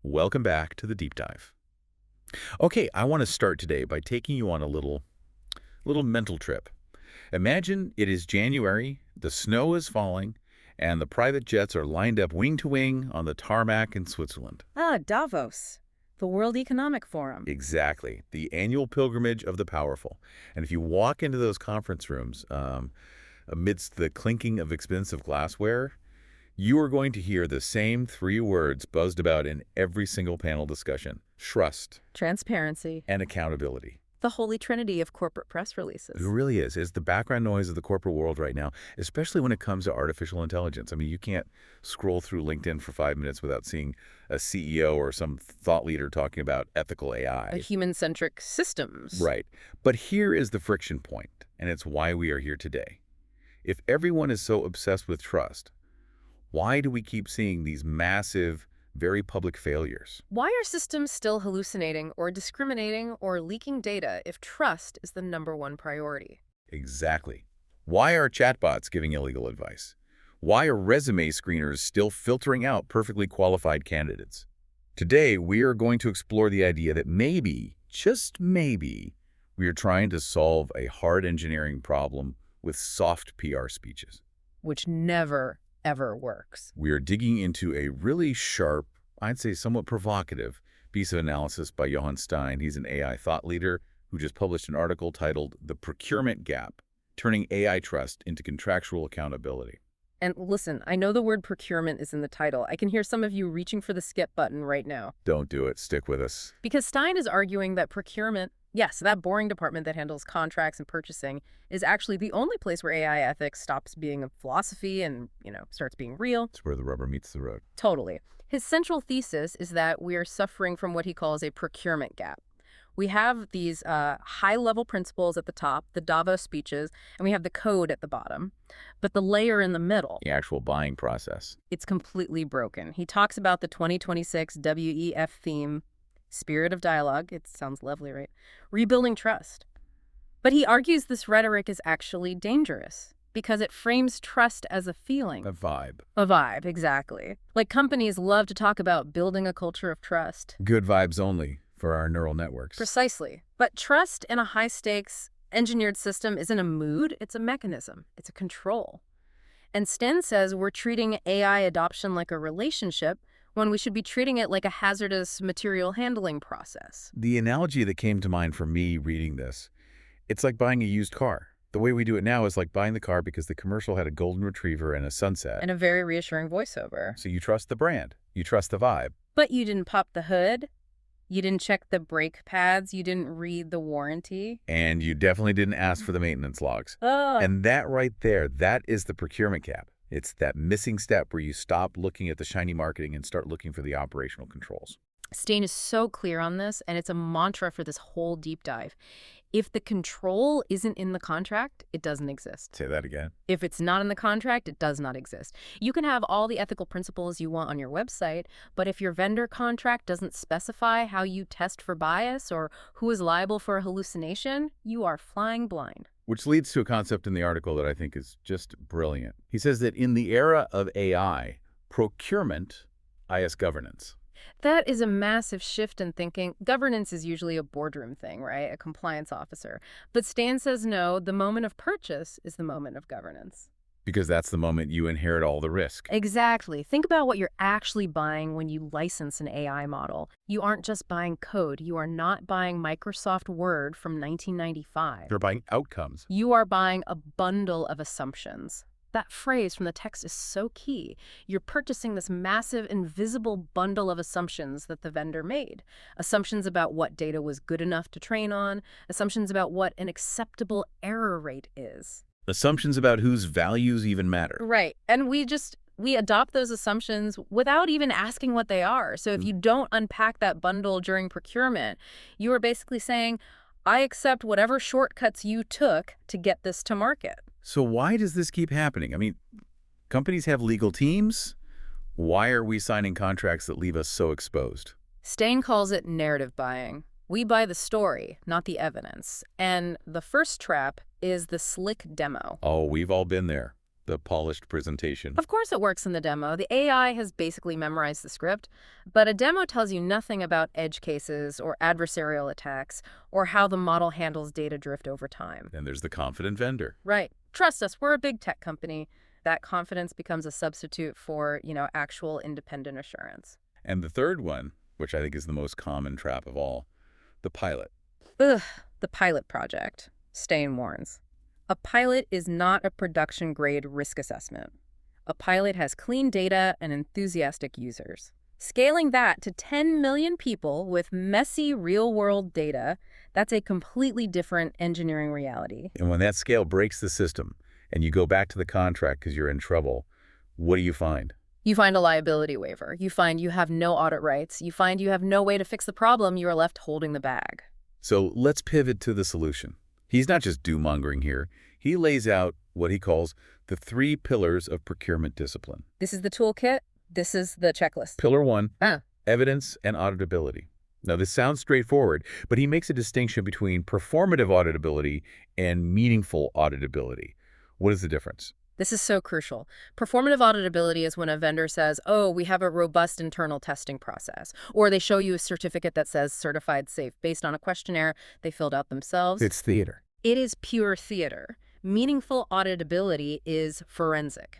Welcome back to the deep dive. Okay, I want to start today by taking you on a little mental trip. Imagine it is January, the snow is falling, and the private jets are lined up wing to wing on the tarmac in Switzerland. Ah, Davos, the World Economic Forum. Exactly, the annual pilgrimage of the powerful. And if you walk into those conference rooms, amidst the clinking of expensive glassware, you are going to hear the same three words buzzed about in every single panel discussion: trust, Transparency. and accountability. The holy trinity of corporate press releases. It really is. It's the background noise of the corporate world right now, especially when it comes to artificial intelligence. I mean, you can't scroll through LinkedIn for 5 minutes without seeing a CEO or some thought leader talking about ethical AI. Human-centric systems. Right. But here is the friction point, and it's why we are here today. If everyone is so obsessed with trust, why do we keep seeing these massive, very public failures? Why are systems still hallucinating or discriminating or leaking data if trust is the #1 priority? Exactly. Why are chatbots giving illegal advice? Why are resume screeners still filtering out perfectly qualified candidates? Today, we are going to explore the idea that maybe, just maybe, we are trying to solve a hard engineering problem with soft PR speeches. Which never, ever works. We are digging into a really sharp, I'd say somewhat provocative, piece of analysis by Johan Steyn. He's an AI thought leader who just published an article titled "The Procurement Gap: Turning AI Trust into Contractual Accountability." And listen, I know the word procurement is in the title. I can hear some of you reaching for the skip button right now. Don't do it. Stick with us. Because Steyn is arguing that procurement, yes, that boring department that handles contracts and purchasing, is actually the only place where AI ethics stops being a philosophy and, starts being real. It's where the rubber meets the road. Totally. His central thesis is that we are suffering from what he calls a procurement gap. We have these high-level principles at the top, the Davos speeches, and we have the code at the bottom. But the layer in the middle, The actual buying process. it's completely broken. He talks about the 2026 WEF theme, spirit of dialogue. It sounds lovely, right? Rebuilding trust. But he argues this rhetoric is actually dangerous because it frames trust as a feeling. A vibe. A vibe, exactly. Like companies love to talk about building a culture of trust. Good vibes only for our neural networks. Precisely. But trust in a high-stakes, engineered system isn't a mood, it's a mechanism. It's a control. And Steyn says we're treating AI adoption like a relationship when we should be treating it like a hazardous material handling process. The analogy that came to mind for me reading this, it's like buying a used car. The way we do it now is like buying the car because the commercial had a golden retriever and a sunset. And a very reassuring voiceover. So you trust the brand. You trust the vibe. But you didn't pop the hood. You didn't check the brake pads. You didn't read the warranty. And you definitely didn't ask for the maintenance logs. Oh. And that right there, that is the procurement gap. It's that missing step where you stop looking at the shiny marketing and start looking for the operational controls. Steyn is so clear on this, and it's a mantra for this whole deep dive. If the control isn't in the contract, it doesn't exist. Say that again. If it's not in the contract, it does not exist. You can have all the ethical principles you want on your website, but if your vendor contract doesn't specify how you test for bias or who is liable for a hallucination, you are flying blind. Which leads to a concept in the article that I think is just brilliant. He says that in the era of AI, procurement is governance. That is a massive shift in thinking. Governance is usually a boardroom thing, right? A compliance officer. But Steyn says no, the moment of purchase is the moment of governance. Because that's the moment you inherit all the risk. Exactly. Think about what you're actually buying when you license an AI model. You aren't just buying code. You are not buying Microsoft Word from 1995. You're buying outcomes. You are buying a bundle of assumptions. That phrase from the text is so key. You're purchasing this massive, invisible bundle of assumptions that the vendor made. Assumptions about what data was good enough to train on, assumptions about what an acceptable error rate is. Assumptions about whose values even matter. Right. And we adopt those assumptions without even asking what they are. So if you don't unpack that bundle during procurement, you are basically saying, I accept whatever shortcuts you took to get this to market. So why does this keep happening? I mean, companies have legal teams. Why are we signing contracts that leave us so exposed? Steyn calls it narrative buying. We buy the story, not the evidence. And the first trap is the slick demo. Oh, we've all been there. the polished presentation. Of course it works in the demo. The AI has basically memorized the script, but a demo tells you nothing about edge cases or adversarial attacks or how the model handles data drift over time. And there's the confident vendor. Right. Trust us, we're a big tech company. That confidence becomes a substitute for, actual independent assurance. And the third one, which I think is the most common trap of all, the pilot. Ugh, the pilot project. Steyn warns. A pilot is not a production-grade risk assessment. A pilot has clean data and enthusiastic users. Scaling that to 10 million people with messy real-world data, that's a completely different engineering reality. And when that scale breaks the system and you go back to the contract because you're in trouble, what do you find? You find a liability waiver. You find you have no audit rights. You find you have no way to fix the problem. You are left holding the bag. So let's pivot to the solution. He's not just doom-mongering here. He lays out what he calls the 3 pillars of procurement discipline. This is the toolkit. This is the checklist. Pillar 1, evidence and auditability. Now, this sounds straightforward, but he makes a distinction between performative auditability and meaningful auditability. What is the difference? This is so crucial. Performative auditability is when a vendor says, oh, we have a robust internal testing process, or they show you a certificate that says certified safe based on a questionnaire they filled out themselves. It's theater. It is pure theater. Meaningful auditability is forensic.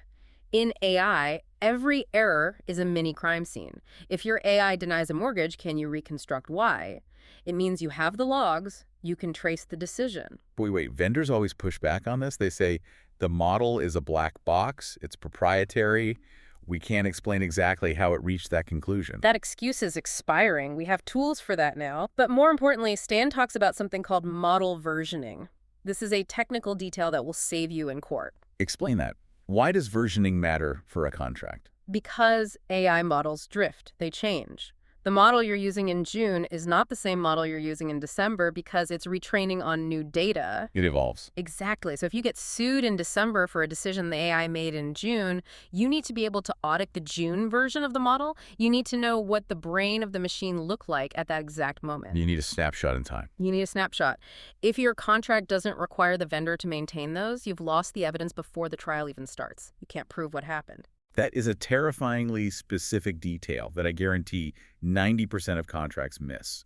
In AI, every error is a mini crime scene. If your AI denies a mortgage, can you reconstruct why? It means you have the logs, you can trace the decision. But wait, vendors always push back on this. They say the model is a black box, it's proprietary, we can't explain exactly how it reached that conclusion. That excuse is expiring. We have tools for that now. But more importantly, Steyn talks about something called model versioning. This is a technical detail that will save you in court. Explain that. Why does versioning matter for a contract? Because AI models drift, they change. The model you're using in June is not the same model you're using in December because it's retraining on new data. It evolves. Exactly. So if you get sued in December for a decision the AI made in June, you need to be able to audit the June version of the model. You need to know what the brain of the machine looked like at that exact moment. You need a snapshot in time. You need a snapshot. If your contract doesn't require the vendor to maintain those, you've lost the evidence before the trial even starts. You can't prove what happened. That is a terrifyingly specific detail that I guarantee 90% of contracts miss.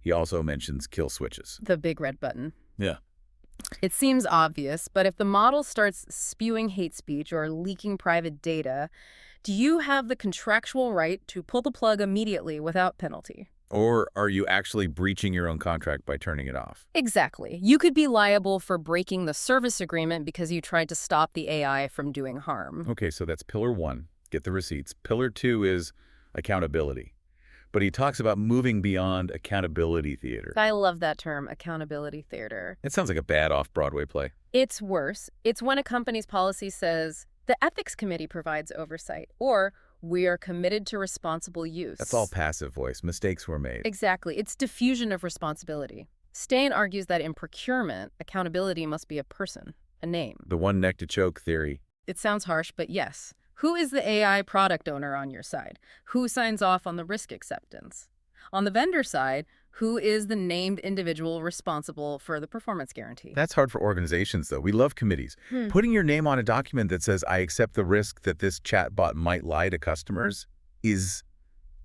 He also mentions kill switches. The big red button. Yeah. It seems obvious, but if the model starts spewing hate speech or leaking private data, do you have the contractual right to pull the plug immediately without penalty? Or are you actually breaching your own contract by turning it off? Exactly. You could be liable for breaking the service agreement because you tried to stop the AI from doing harm. Okay, so that's pillar 1, get the receipts. Pillar 2 is accountability. But he talks about moving beyond accountability theater. I love that term, accountability theater. It sounds like a bad off-Broadway play. It's worse. It's when a company's policy says, the ethics committee provides oversight, or we are committed to responsible use. That's all passive voice. Mistakes were made. Exactly. It's diffusion of responsibility. Steyn argues that in procurement, accountability must be a person, a name. The one neck to choke theory. It sounds harsh, but yes. Who is the AI product owner on your side? Who signs off on the risk acceptance? On the vendor side, who is the named individual responsible for the performance guarantee? That's hard for organizations, though. We love committees. Putting your name on a document that says, I accept the risk that this chatbot might lie to customers is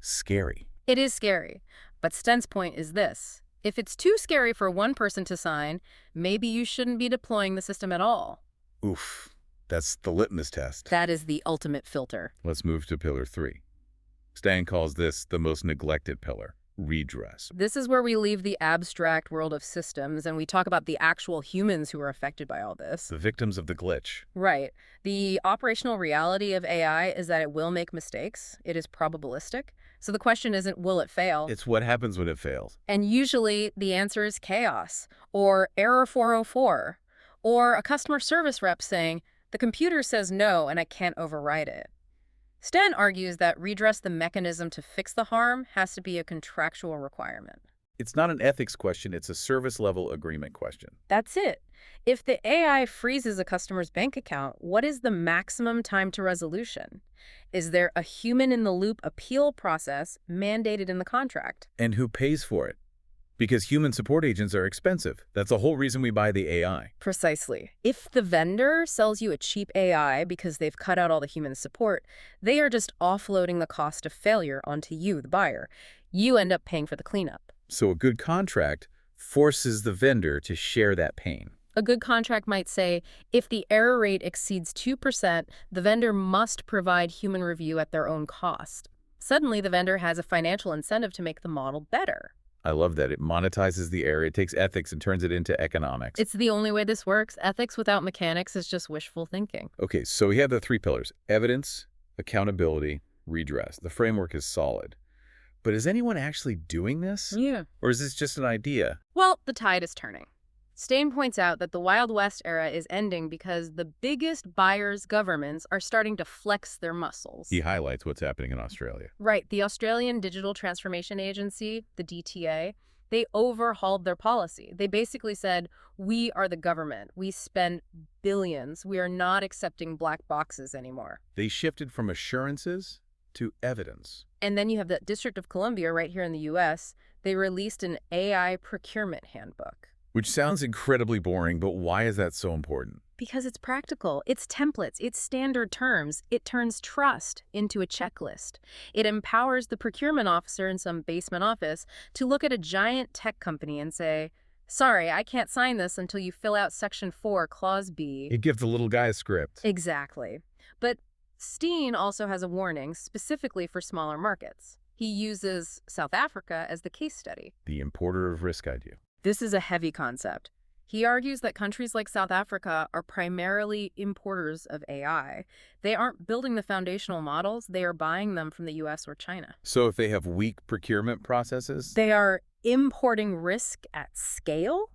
scary. It is scary. But Steyn's point is this. If it's too scary for one person to sign, maybe you shouldn't be deploying the system at all. Oof. That's the litmus test. That is the ultimate filter. Let's move to pillar 3. Steyn calls this the most neglected pillar. Redress. This is where we leave the abstract world of systems and we talk about the actual humans who are affected by all this. The victims of the glitch. Right. The operational reality of AI is that it will make mistakes. It is probabilistic. So the question isn't, will it fail? It's what happens when it fails. And usually the answer is chaos or error 404 or a customer service rep saying, the computer says no and I can't override it. Steyn argues that redress, the mechanism to fix the harm, has to be a contractual requirement. It's not an ethics question, it's a service-level agreement question. That's it. If the AI freezes a customer's bank account, what is the maximum time to resolution? Is there a human-in-the-loop appeal process mandated in the contract? And who pays for it? Because human support agents are expensive. That's the whole reason we buy the AI. Precisely. If the vendor sells you a cheap AI because they've cut out all the human support, they are just offloading the cost of failure onto you, the buyer. You end up paying for the cleanup. So a good contract forces the vendor to share that pain. A good contract might say, if the error rate exceeds 2%, the vendor must provide human review at their own cost. Suddenly, the vendor has a financial incentive to make the model better. I love that. It monetizes the error. It takes ethics and turns it into economics. It's the only way this works. Ethics without mechanics is just wishful thinking. Okay, so we have the three pillars: evidence, accountability, redress. The framework is solid. But is anyone actually doing this? Yeah. Or is this just an idea? Well, the tide is turning. Steyn points out that the Wild West era is ending because the biggest buyers' governments are starting to flex their muscles. He highlights what's happening in Australia. Right. The Australian Digital Transformation Agency, the DTA, they overhauled their policy. They basically said, we are the government. We spend billions. We are not accepting black boxes anymore. They shifted from assurances to evidence. And then you have the District of Columbia right here in the U.S. They released an AI procurement handbook. Which sounds incredibly boring, but why is that so important? Because it's practical, it's templates, it's standard terms. It turns trust into a checklist. It empowers the procurement officer in some basement office to look at a giant tech company and say, sorry, I can't sign this until you fill out Section 4, Clause B. It gives the little guy a script. Exactly. But Steyn also has a warning specifically for smaller markets. He uses South Africa as the case study. The importer of risk idea. This is a heavy concept. He argues that countries like South Africa are primarily importers of AI. They aren't building the foundational models, they are buying them from the US or China. So if they have weak procurement processes? They are importing risk at scale.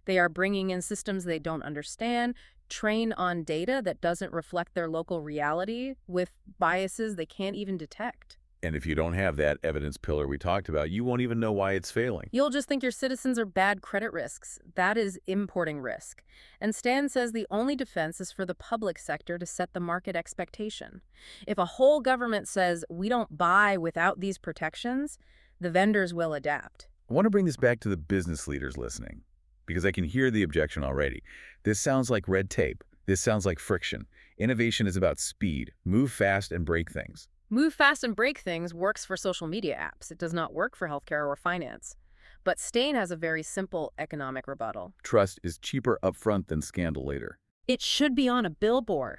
They are bringing in systems they don't understand, train on data that doesn't reflect their local reality with biases they can't even detect. And if you don't have that evidence pillar we talked about, you won't even know why it's failing. You'll just think your citizens are bad credit risks. That is importing risk. And Stan says the only defense is for the public sector to set the market expectation. If a whole government says we don't buy without these protections, the vendors will adapt. I want to bring this back to the business leaders listening, because I can hear the objection already. This sounds like red tape. This sounds like friction. Innovation is about speed. Move fast and break things. Move fast and break things works for social media apps. It does not work for healthcare or finance. But Steyn has a very simple economic rebuttal. Trust is cheaper upfront than scandal later. It should be on a billboard.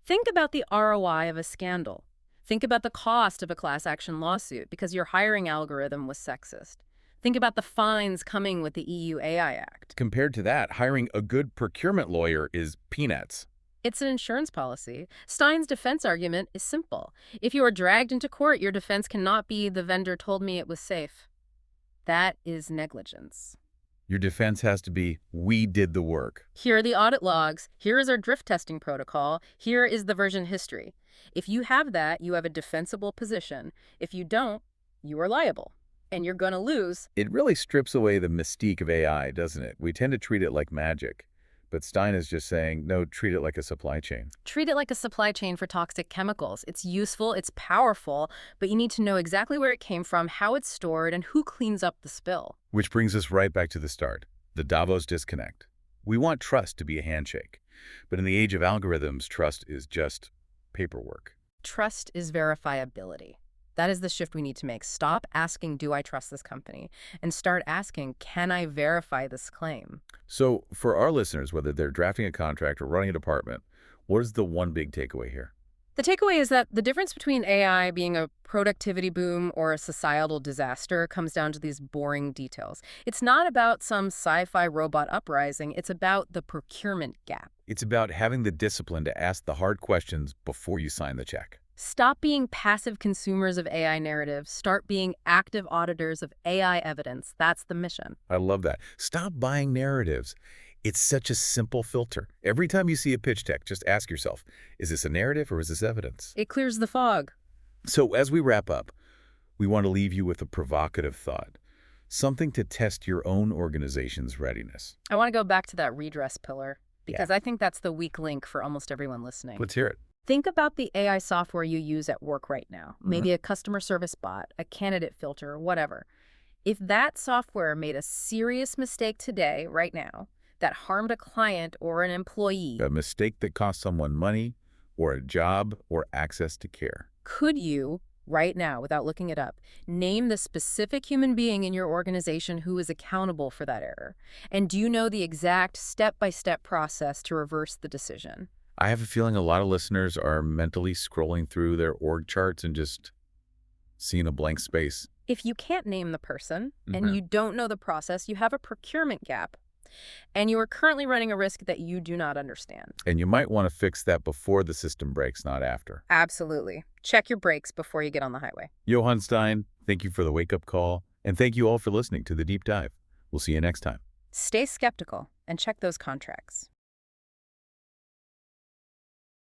Think about the ROI of a scandal. Think about the cost of a class action lawsuit because your hiring algorithm was sexist. Think about the fines coming with the EU AI Act. Compared to that, hiring a good procurement lawyer is peanuts. It's an insurance policy. Steyn's defense argument is simple. If you are dragged into court, your defense cannot be the vendor told me it was safe. That is negligence. Your defense has to be, we did the work. Here are the audit logs. Here is our drift testing protocol. Here is the version history. If you have that, you have a defensible position. If you don't, you are liable. And you're going to lose. It really strips away the mystique of AI, doesn't it? We tend to treat it like magic. But Steyn is just saying, no, treat it like a supply chain. Treat it like a supply chain for toxic chemicals. It's useful, it's powerful, but you need to know exactly where it came from, how it's stored, and who cleans up the spill. Which brings us right back to the start, the Davos disconnect. We want trust to be a handshake. But in the age of algorithms, trust is just paperwork. Trust is verifiability. That is the shift we need to make. Stop asking, do I trust this company? And start asking, can I verify this claim? So for our listeners, whether they're drafting a contract or running a department, what is the one big takeaway here? The takeaway is that the difference between AI being a productivity boom or a societal disaster comes down to these boring details. It's not about some sci-fi robot uprising. It's about the procurement gap. It's about having the discipline to ask the hard questions before you sign the check. Stop being passive consumers of AI narratives. Start being active auditors of AI evidence. That's the mission. I love that. Stop buying narratives. It's such a simple filter. Every time you see a pitch deck, just ask yourself, is this a narrative or is this evidence? It clears the fog. So as we wrap up, we want to leave you with a provocative thought, something to test your own organization's readiness. I want to go back to that redress pillar because I think that's the weak link for almost everyone listening. Let's hear it. Think about the AI software you use at work right now. Maybe a customer service bot, a candidate filter, whatever. If that software made a serious mistake today, right now, that harmed a client or an employee, A mistake that cost someone money or a job or access to care. could you, right now, without looking it up, name the specific human being in your organization who is accountable for that error? And do you know the exact step-by-step process to reverse the decision? I have a feeling a lot of listeners are mentally scrolling through their org charts and just seeing a blank space. If you can't name the person and Mhm. you don't know the process, you have a procurement gap, and you are currently running a risk that you do not understand. And you might want to fix that before the system breaks, not after. Absolutely. Check your brakes before you get on the highway. Johan Steyn, thank you for the wake-up call, and thank you all for listening to The Deep Dive. We'll see you next time. Stay skeptical and check those contracts.